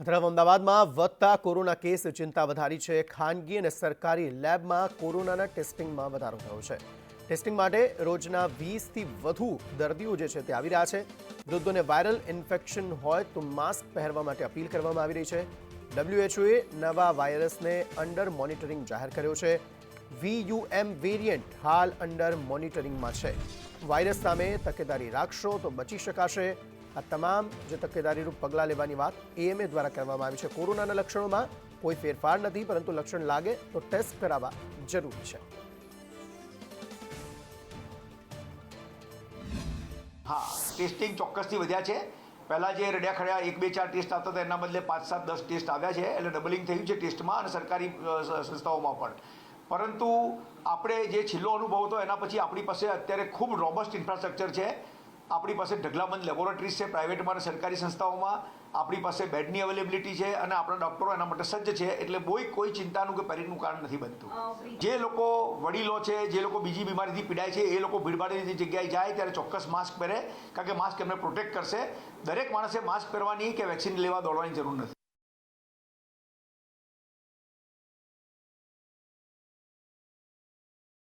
તરફ અમદાવાદમાં વધતા કોરોના કેસ ચિંતા વધારી છે। ખાનગી અને સરકારી લેબમાં કોરોનાના ટેસ્ટિંગમાં વધારો થયો છે। ટેસ્ટિંગ માટે રોજના 20થી વધુ દર્દીઓ જે છે તે આવી રહ્યા છે। વૃદ્ધોને વાયરલ ઇન્ફેક્શન હોય તો માસ્ક પહેરવા માટે અપીલ કરવામાં આવી રહી છે। WHOએ નવા વાયરસને અંડર મોનિટરિંગ જાહેર કર્યો છે। VUM વેરિયન્ટ હાલ અંડર મોનિટરિંગમાં છે। વાયરસ સામે તકેદારી રાખશો તો બચી શકાશે। આ તમામ જે તકેદારીરૂપ પગલાં લેવાની વાત AMA દ્વારા કરવામાં આવી છે। કોરોનાના લક્ષણોમાં કોઈ ફેરફાર નથી, પરંતુ લક્ષણ લાગે તો ટેસ્ટ કરાવવા જરૂરી છે। હા, ટેસ્ટિંગ ચોક્કસથી વધ્યા છે। પહેલાં જે રડ્યા ખડ્યા 1, 2, 4 ટેસ્ટ આવતા હતા એના બદલે 5, 7, 10 ટેસ્ટ આવ્યા છે। એટલે ડબલિંગ થયું છે ટેસ્ટમાં અને સરકારી સંસ્થાઓમાં પણ। પરંતુ આપણે જે છેલ્લો અનુભવ હતો એના પછી આપણી પાસે અત્યારે ખૂબ રોબસ્ટ ઇન્ફ્રાસ્ટ્રક્ચર છે। આપણી પાસે ઢગલાબંધ લેબોરેટરીઝ છે પ્રાઇવેટમાં અને સરકારી સંસ્થાઓમાં। આપણી પાસે બેડની અવેલેબિલિટી છે અને આપણા ડૉક્ટરો એના માટે સજ્જ છે। એટલે કોઈ ચિંતાનું કે પેનિકનું કારણ નથી બનતું। જે લોકો વડીલો છે, જે લોકો બીજી બીમારીથી પીડાય છે, એ લોકો ભીડભાડની જગ્યાએ જાય ત્યારે ચોક્કસ માસ્ક પહેરે, કારણ કે માસ્ક એમને પ્રોટેક્ટ કરશે। દરેક માણસે માસ્ક પહેરવાની કે વેક્સિન લેવા દોડવાની જરૂર નથી।